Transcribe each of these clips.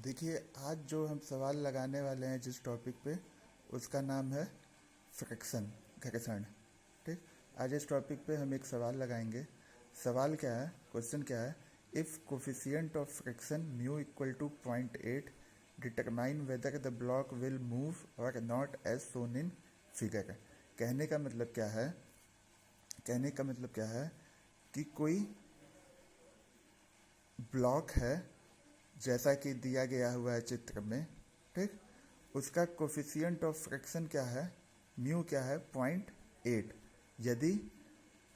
देखिए, आज जो हम सवाल लगाने वाले हैं जिस टॉपिक पे, उसका नाम है फ्रिक्शन, घर्षण। ठीक। आज इस टॉपिक पे हम एक सवाल लगाएंगे। सवाल क्या है, क्वेश्चन क्या है? If coefficient of friction mu equal to 0.8 determine whether the block will move or not as shown in figure. कहने का मतलब क्या है? कहने का मतलब क्या है कि कोई ब्लॉक है, जैसा कि दिया गया हुआ है चित्र में। ठीक। उसका कोफिशिएंट ऑफ फ्रिक्शन क्या है? म्यू क्या है? 0.8। यदि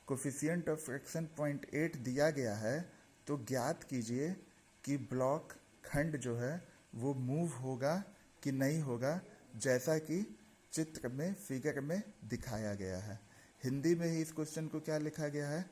कोफिशिएंट ऑफ फ्रिक्शन 0.8 दिया गया है तो ज्ञात कीजिए कि ब्लॉक खंड जो है वो मूव होगा कि नहीं होगा, जैसा कि चित्र में फिगर में दिखाया गया है। हिंदी में ही इस क्वेश्चन को क्या लिखा गया है?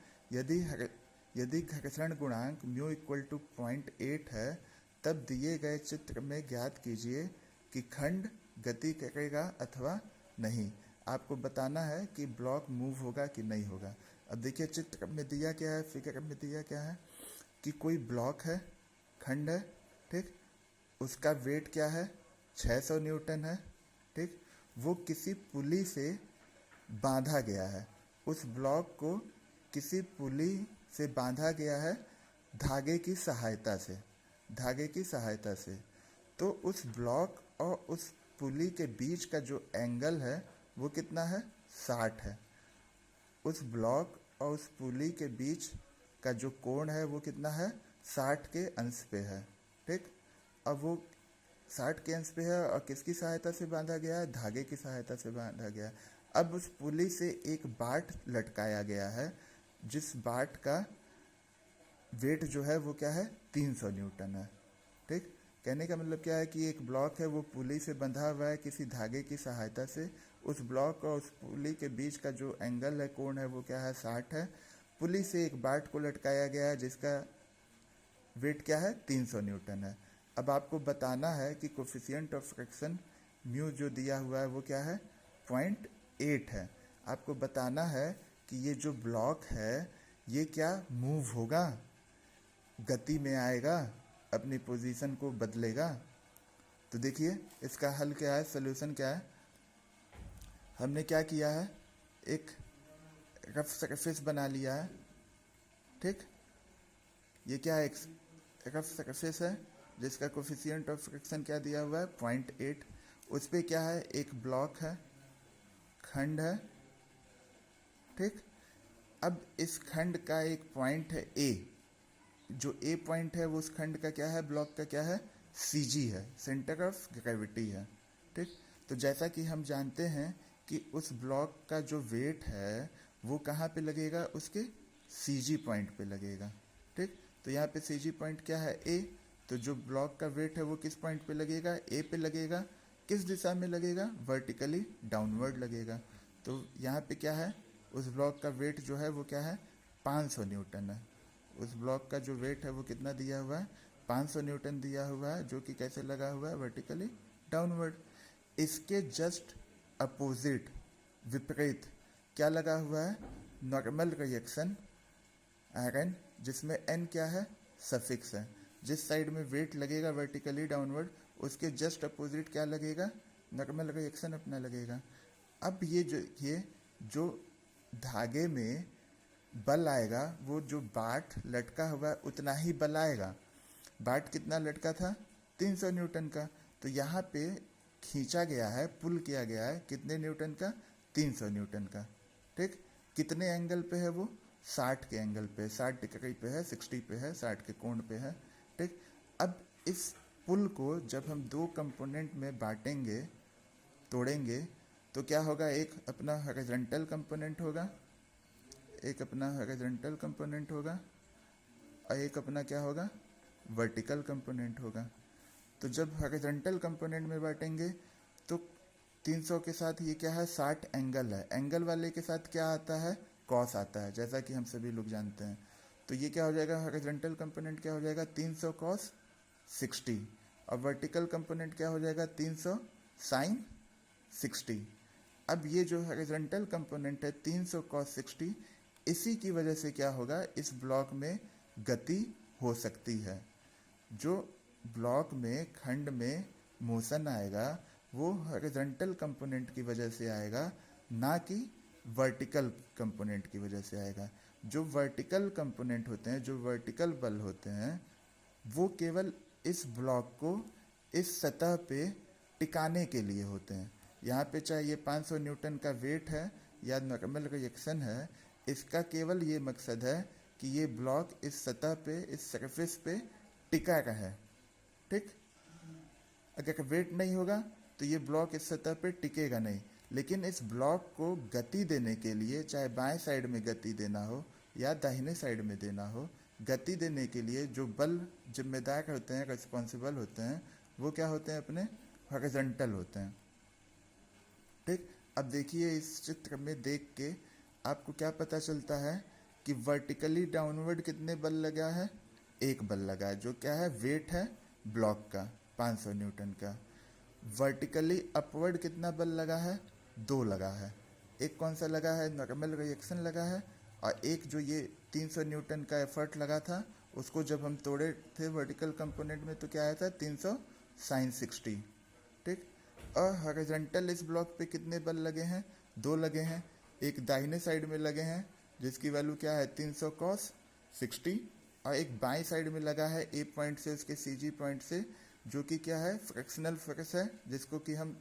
यदि घर्षण गुणांक म्यू इक्वल टू 0.8 है, तब दिए गए चित्र में ज्ञात कीजिए कि खंड गति करेगा अथवा नहीं। आपको बताना है कि ब्लॉक मूव होगा कि नहीं होगा। अब देखिए, चित्र में दिया क्या है, फिगर में दिया क्या है कि कोई ब्लॉक है, खंड है। ठीक। उसका वेट क्या है? 600 न्यूटन है। ठीक। वो किसी पुली से बांधा गया है। उस ब्लॉक को किसी पुली से बांधा गया है धागे की सहायता से। धागे की सहायता से। तो उस ब्लॉक और उस पुली के बीच का जो एंगल है वो कितना है? 60 है। उस ब्लॉक और उस पुली के बीच का जो कोण है वो कितना है? 60 के अंश पे है। ठीक। अब वो 60 के अंश पे है और किसकी सहायता से बांधा गया है? धागे की सहायता से बांधा गया है। अब उस पुली से एक बाट लटकाया गया है, जिस बाट का वेट जो है वो क्या है? 300 न्यूटन है। ठीक। कहने का मतलब क्या है कि एक ब्लॉक है, वो पुली से बंधा हुआ है किसी धागे की सहायता से। उस ब्लॉक और उस पुली के बीच का जो एंगल है, कोण है, वो क्या है? 60 है। पुली से एक बाट को लटकाया गया है जिसका वेट क्या है? 300 न्यूटन है। अब आपको बताना है कि कोफिशिएंट ऑफ फ्रिक्शन म्यू जो दिया हुआ है वो क्या है? 0.8 है। आपको बताना है कि ये जो ब्लॉक है ये क्या मूव होगा, गति में आएगा, अपनी पोजीशन को बदलेगा। तो देखिए, इसका हल क्या है, सोल्यूशन क्या है? हमने क्या किया है, एक रफ सरफेस बना लिया है। ठीक। ये क्या है? एक रफ सरफेस है जिसका कोफिशिएंट ऑफ फ्रिक्शन क्या दिया हुआ है? 0.8। उस पर क्या है? एक ब्लॉक है, खंड है। ठीक। अब इस खंड का एक पॉइंट है ए। जो ए पॉइंट है वो उस खंड का क्या है? ब्लॉक का क्या है? सीजी है, सेंटर ऑफ ग्रेविटी है। ठीक। तो जैसा कि हम जानते हैं कि उस ब्लॉक का जो वेट है वो कहाँ पे लगेगा? उसके सीजी पॉइंट पे लगेगा। ठीक। तो यहाँ पे सीजी पॉइंट क्या है? ए। तो जो ब्लॉक का वेट है वो किस पॉइंट पे लगेगा? ए पे लगेगा। किस दिशा में लगेगा? वर्टिकली डाउनवर्ड लगेगा। तो यहाँ पे क्या है? उस ब्लॉक का वेट जो है वो क्या है? 500 न्यूटन है। उस ब्लॉक का जो वेट है वो कितना दिया हुआ है? 500 न्यूटन दिया हुआ है, जो कि कैसे लगा हुआ है? Vertically downward. इसके जस्ट अपोजिट, विपरीत, क्या लगा हुआ है? नॉर्मल रिएक्शन आयरन, जिसमें एन क्या है? सफिक्स है। जिस साइड में वेट लगेगा वर्टिकली डाउनवर्ड, उसके जस्ट अपोजिट क्या लगेगा? नॉर्मल रिएक्शन अपना लगेगा। अब ये जो धागे में बल आएगा, वो जो बाट लटका हुआ है उतना ही बल आएगा। बाट कितना लटका था? 300 न्यूटन का। तो यहाँ पे खींचा गया है, पुल किया गया है कितने न्यूटन का? 300 न्यूटन का। ठीक। कितने एंगल पे है वो? 60 के एंगल पे, 60 डिग्री पे है, 60 पे है, 60 के कोण पे है। ठीक। अब इस पुल को जब हम दो कंपोनेंट में बांटेंगे, तोड़ेंगे, तो क्या होगा? एक अपना हॉरिजॉन्टल कंपोनेंट होगा, एक अपना हॉरिजॉन्टल कंपोनेंट होगा, और एक अपना क्या होगा? वर्टिकल कंपोनेंट होगा। तो जब हॉरिजॉन्टल कंपोनेंट में बांटेंगे तो 300 के साथ ये क्या है? 60 एंगल है। एंगल वाले के साथ क्या आता है? कॉस आता है, जैसा कि हम सभी लोग जानते हैं। तो ये क्या हो जाएगा? हॉरिजॉन्टल कंपोनेंट क्या हो जाएगा? 300 कॉस 60। और वर्टिकल कंपोनेंट क्या हो जाएगा? 300 साइन 60। अब ये जो हॉरिजॉन्टल कंपोनेंट है 300 कॉस 60, इसी की वजह से क्या होगा? इस ब्लॉक में गति हो सकती है। जो ब्लॉक में खंड में मोशन आएगा वो हॉरिजॉन्टल कंपोनेंट की वजह से आएगा, ना कि वर्टिकल कंपोनेंट की वजह से आएगा। जो वर्टिकल कंपोनेंट होते हैं, जो वर्टिकल बल होते हैं, वो केवल इस ब्लॉक को इस सतह पे टिकाने के लिए होते हैं। यहाँ पे चाहे ये 500 न्यूटन का वेट है या नॉर्मल रिएक्शन है, इसका केवल ये मकसद है कि ये ब्लॉक इस सतह पे, इस सरफेस पे टिका रहे। ठीक, अगर वेट नहीं होगा तो ये ब्लॉक इस सतह पे टिकेगा नहीं। लेकिन इस ब्लॉक को गति देने के लिए, चाहे बाएं साइड में गति देना हो या दाहिने साइड में देना हो, गति देने के लिए जो बल जिम्मेदार होते हैं, रिस्पॉन्सिबल होते हैं, वो क्या होते हैं? अपने हॉरिजॉन्टल होते हैं। ठीक, अब देखिए इस चित्र में देख के आपको क्या पता चलता है कि वर्टिकली डाउनवर्ड कितने बल लगा है? एक बल लगा है, जो क्या है? वेट है ब्लॉक का 500 न्यूटन का। वर्टिकली अपवर्ड कितना बल लगा है? 2 लगा है। एक कौन सा लगा है? नॉर्मल रिएक्शन लगा है। और एक जो ये 300 न्यूटन का एफर्ट लगा था, उसको जब हम तोड़े थे वर्टिकल कंपोनेंट में तो क्या आया था? 300 साइन 60। ठीक, और हॉरिजॉन्टल इस ब्लॉक पे कितने बल लगे हैं? 2 लगे हैं। एक दाहिने साइड में लगे हैं जिसकी वैल्यू क्या है? 300 कॉस 60, और एक बाएं साइड में लगा है ए पॉइंट से उसके सी जी पॉइंट से, जो कि क्या है? फ्रिक्शनल फोर्स है, जिसको कि हम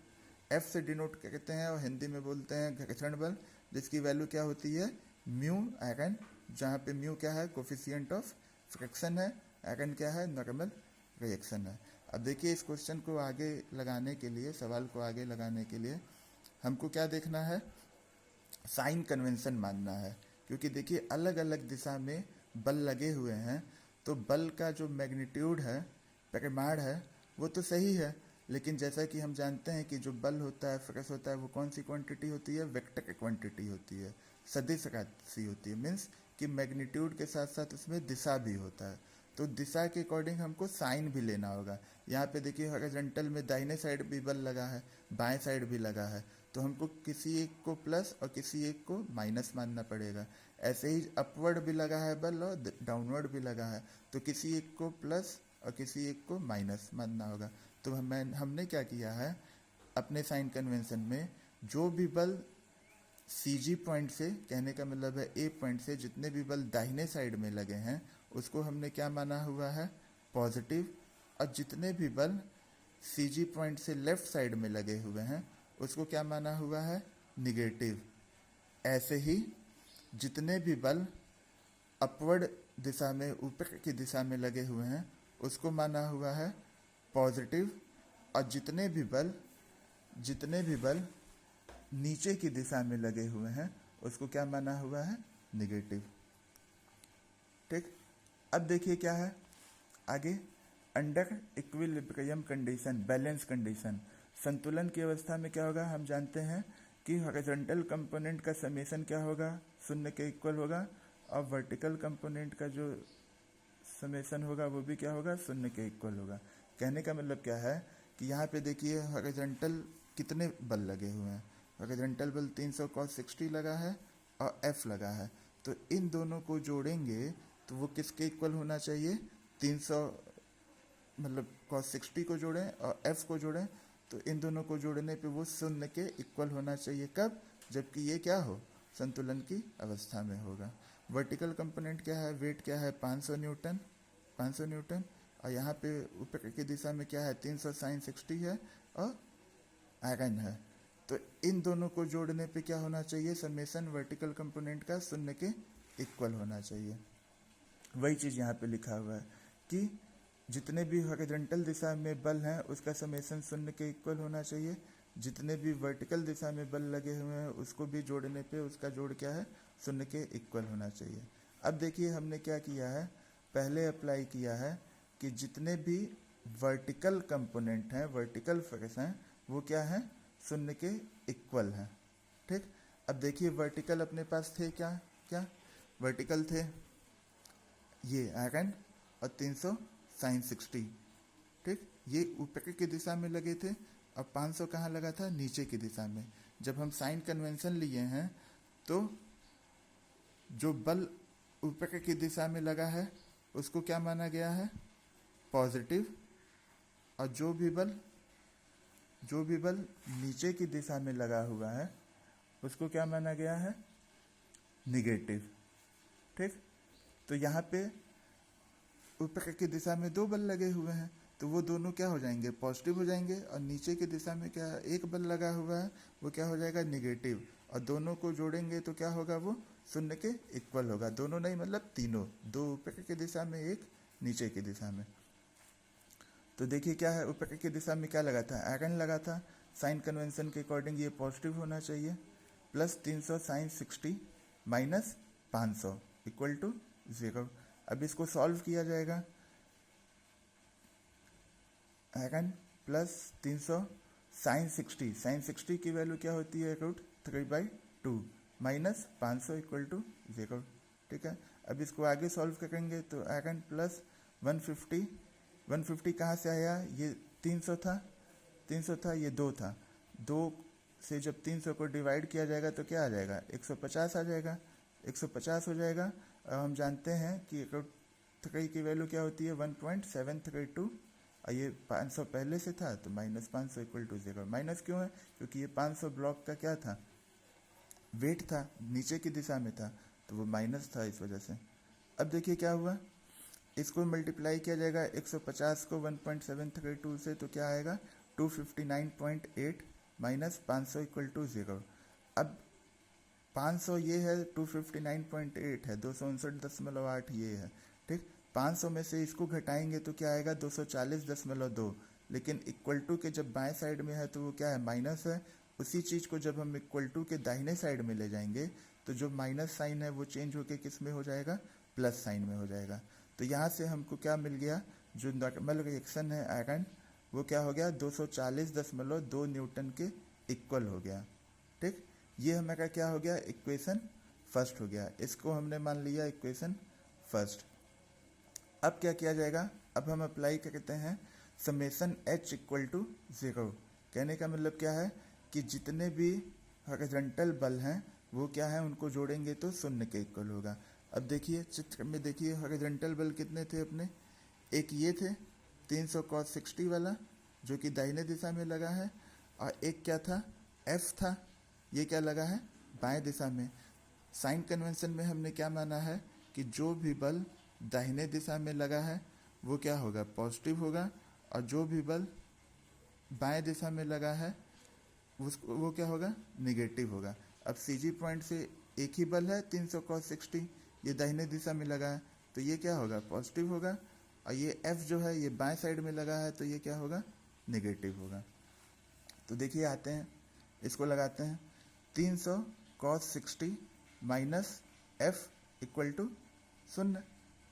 एफ से डिनोट करते हैं और हिंदी में बोलते हैं घर्षण बल, जिसकी वैल्यू क्या होती है? म्यू आयरन, जहाँ पे म्यू क्या है? कोफिशिएंट ऑफ फ्रिक्शन है, आयरन क्या है? नॉर्मल रिएक्शन है। अब देखिए इस क्वेश्चन को आगे लगाने के लिए, सवाल को आगे लगाने के लिए हमको क्या देखना है? साइन कन्वेंशन मानना है। क्योंकि देखिए अलग अलग दिशा में बल लगे हुए हैं, तो बल का जो मैग्नीट्यूड है, परिमाण है, वो तो सही है। लेकिन जैसा कि हम जानते हैं कि जो बल होता है, फोर्स होता है, वो कौन सी क्वांटिटी होती है? वेक्टर क्वांटिटी होती है, सदिश राशि होती है। मीन्स कि मैग्नीट्यूड के साथ साथ उसमें दिशा भी होता है। तो दिशा के अकॉर्डिंग हमको साइन भी लेना होगा। यहाँ पे देखिए हॉरिजॉन्टल में दाहिने साइड भी बल लगा है, बाएं साइड भी लगा है, तो हमको किसी एक को प्लस और किसी एक को माइनस मानना पड़ेगा। ऐसे ही अपवर्ड भी लगा है बल और डाउनवर्ड भी लगा है, तो किसी एक को प्लस और किसी एक को माइनस मानना होगा। तो हमने क्या किया है? अपने साइन कन्वेंशन में जो भी बल सी जी पॉइंट से, कहने का मतलब है ए पॉइंट से, जितने भी बल दाहिने साइड में लगे हैं उसको हमने क्या माना हुआ है? पॉजिटिव। और जितने भी बल सी जी पॉइंट से लेफ्ट साइड में लगे हुए हैं उसको क्या माना हुआ है? निगेटिव। ऐसे ही जितने भी बल अपवर्ड दिशा में, ऊपर की दिशा में लगे हुए हैं उसको माना हुआ है पॉजिटिव। और जितने भी बल नीचे की दिशा में लगे हुए हैं उसको क्या माना हुआ है? निगेटिव। ठीक, अब देखिए क्या है आगे? Under equilibrium condition, balance condition, संतुलन की अवस्था में क्या होगा? हम जानते हैं कि हॉरिजॉन्टल कंपोनेंट का समेशन क्या होगा? 0 के इक्वल होगा। और वर्टिकल कंपोनेंट का जो समेशन होगा वो भी क्या होगा? 0 के इक्वल होगा। कहने का मतलब क्या है कि यहाँ पे देखिए हॉरिजॉन्टल कितने बल लगे हुए हैं? हॉरिजॉन्टल बल 300 cos 60 लगा है और F लगा है। तो इन दोनों को जोड़ेंगे तो वो किसके इक्वल होना चाहिए? 300 मतलब cos 60 को जोड़ें और F को जोड़ें, तो इन दोनों को जोड़ने पे वो 0 के इक्वल होना चाहिए। कब? जबकि ये क्या हो? संतुलन की अवस्था में होगा। वर्टिकल कंपोनेंट क्या है? वेट क्या है? 500 न्यूटन, 500 न्यूटन। और यहाँ पे ऊपर की दिशा में क्या है? 300 साइन 60 है और आयरन है। तो इन दोनों को जोड़ने पे क्या होना चाहिए? समेशन वर्टिकल कंपोनेंट का 0 के इक्वल होना चाहिए। वही चीज़ यहाँ पे लिखा हुआ है कि जितने भी हॉरिजॉन्टल दिशा में बल हैं उसका समेशन 0 के इक्वल होना चाहिए। जितने भी वर्टिकल दिशा में बल लगे हुए हैं उसको भी जोड़ने पे उसका जोड़ क्या है? 0 के इक्वल होना चाहिए। अब देखिए हमने क्या किया है? पहले अप्लाई किया है कि जितने भी वर्टिकल कंपोनेंट हैं, वर्टिकल फोर्स हैं, वो क्या है? 0 के इक्वल है। ठीक, अब देखिए वर्टिकल अपने पास थे क्या? क्या वर्टिकल थे? ये आयरन और 300 साइन 60। ठीक, ये ऊपर की दिशा में लगे थे और 500 कहाँ लगा था? नीचे की दिशा में। जब हम साइन कन्वेंशन लिए हैं तो जो बल ऊपर की दिशा में लगा है उसको क्या माना गया है? पॉजिटिव। और जो भी बल नीचे की दिशा में लगा हुआ है उसको क्या माना गया है, निगेटिव। ठीक, तो यहाँ पे ऊपर की दिशा में दो बल लगे हुए हैं तो वो दोनों क्या हो जाएंगे, पॉजिटिव हो जाएंगे, और नीचे की दिशा में क्या एक बल लगा हुआ है वो क्या हो जाएगा, निगेटिव, और दोनों को जोड़ेंगे तो क्या होगा, वो शून्य के इक्वल होगा। दोनों नहीं मतलब तीनों, दो ऊपर की दिशा में एक नीचे की दिशा में। तो देखिए क्या है, ऊपर की दिशा में क्या लगा था, आयरन लगा था, साइन कन्वेंशन के अकॉर्डिंग ये पॉजिटिव होना चाहिए, plus 300 sine 60 minus 500 equal to 0। अब इसको सॉल्व किया जाएगा, आयरन प्लस 300 साइन 60 की वैल्यू क्या होती है, √3/2 माइनस 500 इक्वल टू 0। ठीक है, अब इसको आगे सॉल्व करेंगे तो आयरन प्लस 150 कहाँ से आया, ये 300 था, ये 2 था, 2 से जब 300 को डिवाइड किया जाएगा तो क्या आ जाएगा, 150 आ जाएगा, 150 हो जाएगा। अब हम जानते हैं कि √3 की वैल्यू क्या होती है, 1.732, और ये 500 पहले से था तो माइनस 500 इक्वल टू 0। माइनस क्यों है, क्योंकि ये 500 ब्लॉक का क्या था, वेट था, नीचे की दिशा में था, तो वो माइनस था इस वजह से। अब देखिए क्या हुआ, इसको मल्टीप्लाई किया जाएगा 150 को 1.732 से तो क्या आएगा, 259.8 माइनस 500 इक्वल टू 0। अब 500 ये है, 259.8 है, 259.8 ये है। ठीक, 500 में से इसको घटाएंगे तो क्या आएगा, 240.2, लेकिन इक्वल टू के जब बाएं साइड में है तो वो क्या है, माइनस है। उसी चीज़ को जब हम इक्वल टू के दाहिने साइड में ले जाएंगे तो जो माइनस साइन है वो चेंज होके किस में हो जाएगा, प्लस साइन में हो जाएगा। तो यहाँ से हमको क्या मिल गया, जो नॉर्मल रिएक्शन है आयरन वो क्या हो गया, 240.2 न्यूटन के इक्वल हो गया। ठीक, ये हमारा क्या हो गया, इक्वेशन फर्स्ट हो गया, इसको हमने मान लिया इक्वेशन फर्स्ट। अब क्या किया जाएगा, अब हम अप्लाई करते हैं समेशन H इक्वल टू 0। कहने का मतलब क्या है कि जितने भी हॉरिजॉन्टल बल हैं वो क्या है, उनको जोड़ेंगे तो शून्य के इक्वल होगा। अब देखिए चित्र में देखिए, हॉरिजॉन्टल बल कितने थे अपने, एक ये थे 300 cos 60 वाला जो कि दाहिने दिशा में लगा है, और एक क्या था, F था, ये क्या लगा है, बाएं दिशा में। साइन कन्वेंशन में हमने क्या माना है कि जो भी बल दाहिने दिशा में लगा है वो क्या होगा, पॉजिटिव होगा, और जो भी बल बाएं दिशा में लगा है उसको वो क्या होगा, निगेटिव होगा। अब CG पॉइंट से एक ही बल है 300 cos 60, ये दाहिने दिशा में लगा है तो ये क्या होगा, पॉजिटिव होगा, और ये F जो है ये बाएं साइड में लगा है तो ये क्या होगा, निगेटिव होगा। तो देखिए आते हैं, इसको लगाते हैं, 300 cos 60 minus F equal to 0,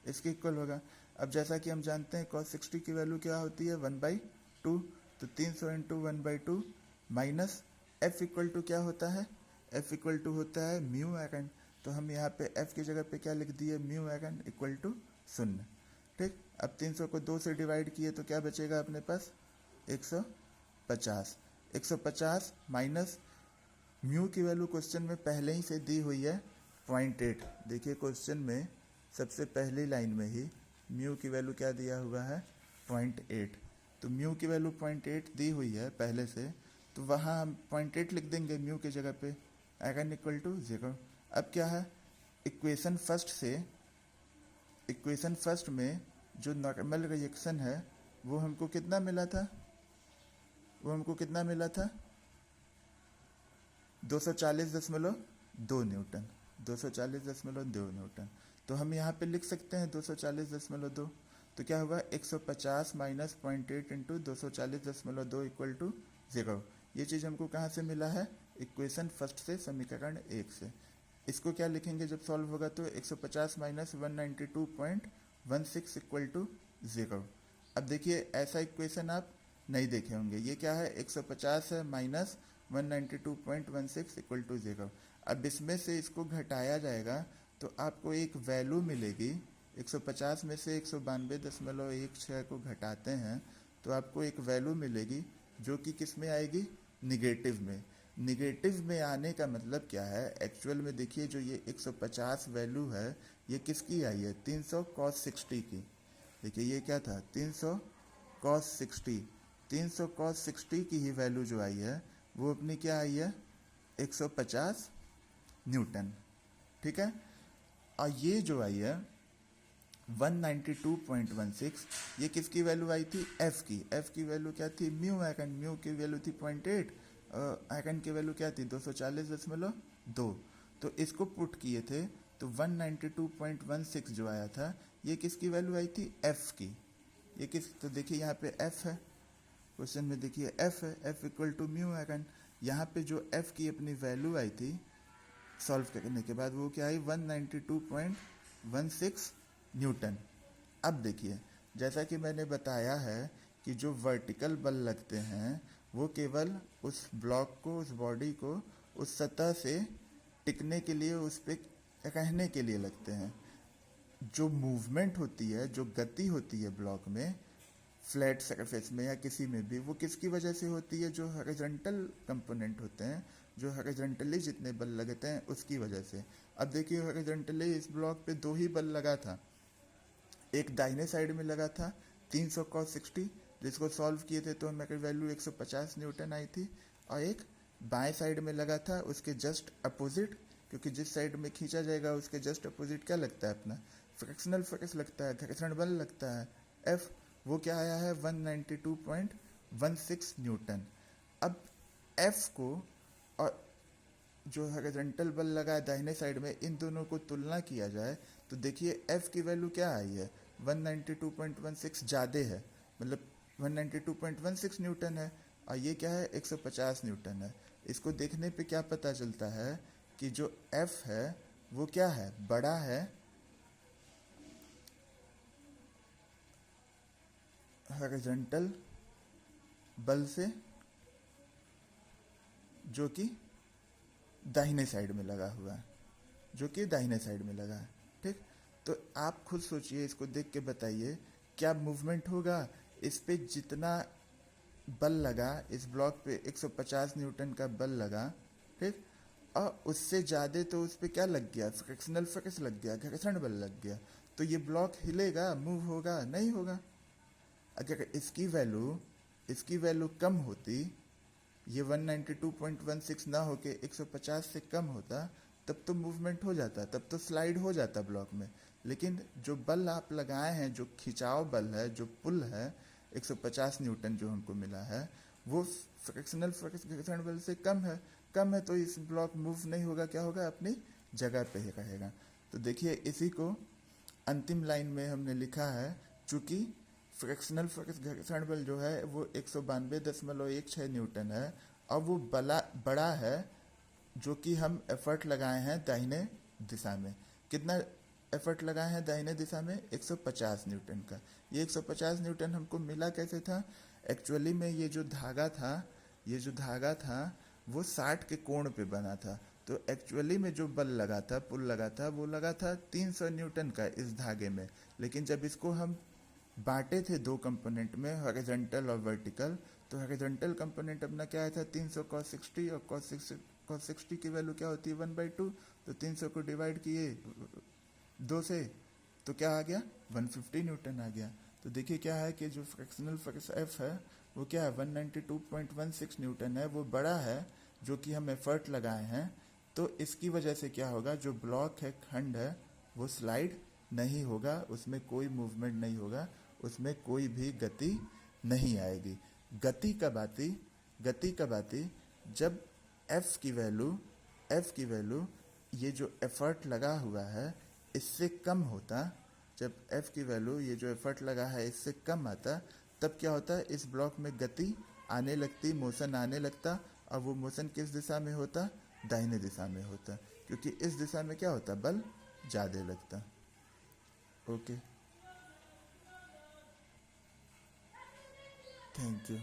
इसके इक्वल होगा। अब जैसा कि हम जानते हैं cos 60 की वैल्यू क्या होती है, 1/2, तो 300 into 1/2 minus F equal to क्या होता है, F इक्वल टू होता है म्यू आयरन, तो हम यहाँ पे F की जगह पे क्या लिख दिए, म्यू आयरन इक्वल टू 0। ठीक, अब 300 को 2 से डिवाइड किए तो क्या बचेगा अपने पास, 150 माइनस म्यू की वैल्यू क्वेश्चन में पहले ही से दी हुई है 0.8। देखिए क्वेश्चन में सबसे पहली लाइन में ही म्यू की वैल्यू क्या दिया हुआ है, 0.8, तो म्यू की वैल्यू 0.8 दी हुई है पहले से, तो वहाँ हम 0.8 लिख देंगे म्यू की जगह पे, आयरन इक्वल टू 0। अब क्या है, इक्वेशन फर्स्ट में जो नॉर्मल रिएक्शन है वो हमको कितना मिला था, 240.2 न्यूटन, 240.2 न्यूटन। तो हम यहाँ पे लिख सकते हैं 240.2, तो क्या होगा, 150 माइनस 0.8 इंटू 240.2 इक्वल टू 0। ये चीज़ हमको कहाँ से मिला है, इक्वेशन फर्स्ट से, समीकरण 1 से। इसको क्या लिखेंगे जब सॉल्व होगा तो 150 माइनस 192.16 इक्वल टू 0। अब देखिए ऐसा इक्वेशन आप नहीं देखे होंगे, ये क्या है, 150 है माइनस 192.16 इक्वल टू 0। अब इसमें से इसको घटाया जाएगा तो आपको एक वैल्यू मिलेगी, 150 में से 192.16 को घटाते हैं तो आपको एक वैल्यू मिलेगी जो कि किस में आएगी, निगेटिव में। निगेटिव में आने का मतलब क्या है, एक्चुअल में देखिए जो ये 150 वैल्यू है ये किसकी आई है, 300 cos 60 की। देखिए ये क्या था, 300 cos 60, 300 cos 60 की ही वैल्यू जो आई है वो अपनी क्या आई है, 150 न्यूटन। ठीक है, और ये जो आई है 192.16, ये किसकी वैल्यू आई थी, एफ की। एफ की वैल्यू क्या थी, म्यू एगन, म्यू की वैल्यू थी 0.8, एगन की वैल्यू क्या थी 240.2। तो इसको पुट किए थे तो 192.16 जो आया था ये किसकी वैल्यू आई थी, एफ की। ये किस, तो देखिए यहाँ पे एफ है, क्वेश्चन में देखिए एफ है, एफ इक्वल टू म्यू एगन। यहाँ पे जो एफ की अपनी वैल्यू आई थी सॉल्व करने के बाद वो क्या आई, 192.16 न्यूटन। अब देखिए जैसा कि मैंने बताया है कि जो वर्टिकल बल लगते हैं वो केवल उस ब्लॉक को, उस बॉडी को उस सतह से टिकने के लिए, उस पे रहने के लिए लगते हैं। जो मूवमेंट होती है, जो गति होती है ब्लॉक में, फ्लैट सरफेस में या किसी में भी, वो किसकी वजह से होती है, जो हॉरिजॉन्टल कंपोनेंट होते हैं, जो हॉरिजॉन्टली जितने बल लगते हैं उसकी वजह से। अब देखिए हॉरिजॉन्टली इस ब्लॉक पे 2 ही बल लगा था, एक दाहिने साइड में लगा था 300 cos 60 जिसको सॉल्व किए थे तो हमारी वैल्यू 150 न्यूटन आई थी, और एक बाएं साइड में लगा था उसके जस्ट अपोजिट, क्योंकि जिस साइड में खींचा जाएगा उसके जस्ट अपोजिट क्या लगता है अपना, फ्रिक्शनल फोर्स लगता है, घर्षण बल लगता है, एफ। वो क्या आया है 192.16 न्यूटन। अब एफ को और जो हॉरिजॉन्टल बल लगा है दाहिने साइड में, इन दोनों को तुलना किया जाए तो देखिए एफ की वैल्यू क्या आई है, 192.16 ज़्यादा है, मतलब 192.16 न्यूटन है, और ये क्या है 150 न्यूटन है। इसको देखने पे क्या पता चलता है कि जो एफ है वो क्या है, बड़ा है हॉरिजॉन्टल बल से जो कि दाहिने साइड में लगा हुआ है, जो कि दाहिने साइड में लगा है। ठीक, तो आप खुद सोचिए, इसको देख के बताइए क्या मूवमेंट होगा इस पे, जितना बल लगा इस ब्लॉक पे 150 न्यूटन का बल लगा, ठीक, और उससे ज़्यादा तो उस पर क्या लग गया, फ्रिक्शनल फोर्स लग गया, घर्षण बल लग गया, तो ये ब्लॉक हिलेगा, मूव होगा, नहीं होगा। अगर इसकी वैल्यू कम होती, ये 192.16 ना होके 150 से कम होता, तब तो मूवमेंट हो जाता, तब तो स्लाइड हो जाता ब्लॉक में। लेकिन जो बल आप लगाए हैं, जो खिंचाव बल है, जो पुल है 150 न्यूटन जो हमको मिला है, वो फ्रिक्शनल फोर्स घर्षण बल से कम है, तो इस ब्लॉक मूव नहीं होगा, क्या होगा, अपनी जगह पे ही रहेगा। तो देखिए इसी को अंतिम लाइन में हमने लिखा है, चूंकि फ्रिक्शनल फोर्स घर्षण बल जो है वो 192.16 न्यूटन है, और वो बड़ा है जो कि हम एफर्ट लगाए हैं दाहिने दिशा में। कितना एफर्ट लगाए हैं दाहिने दिशा में, 150 न्यूटन का। ये 150 न्यूटन हमको मिला कैसे था, एक्चुअली में ये जो धागा था वो 60 के कोण पे बना था, तो एक्चुअली में जो बल लगा था, पुल लगा था, वो लगा था 300 न्यूटन का इस धागे में। लेकिन जब इसको हम बांटे थे 2 कंपोनेंट में, हॉरिजॉन्टल और वर्टिकल, तो हॉरिजॉन्टल कंपोनेंट अपना क्या आया था 300 cos 60, और cos 60 की वैल्यू क्या होती है 1/2, तो 300 को डिवाइड किए 2 से तो क्या आ गया 150 न्यूटन आ गया। तो देखिए क्या है कि जो फ्रिक्शनल फोर्स एफ है वो क्या है 192.16 न्यूटन है, वो बड़ा है जो कि हम एफर्ट लगाए हैं, तो इसकी वजह से क्या होगा, जो ब्लॉक है, खंड है, वो स्लाइड नहीं होगा, उसमें कोई मूवमेंट नहीं होगा, उसमें कोई भी गति नहीं आएगी। गति कब आती, जब एफ की वैल्यू ये जो एफर्ट लगा हुआ है इससे कम होता, जब एफ की वैल्यू ये जो एफर्ट लगा है इससे कम आता, तब क्या होता है, इस ब्लॉक में गति आने लगती, मोशन आने लगता, और वो मोशन किस दिशा में होता, दाहिने दिशा में होता, क्योंकि इस दिशा में क्या होता, बल ज़्यादा लगता। Okay, thank you.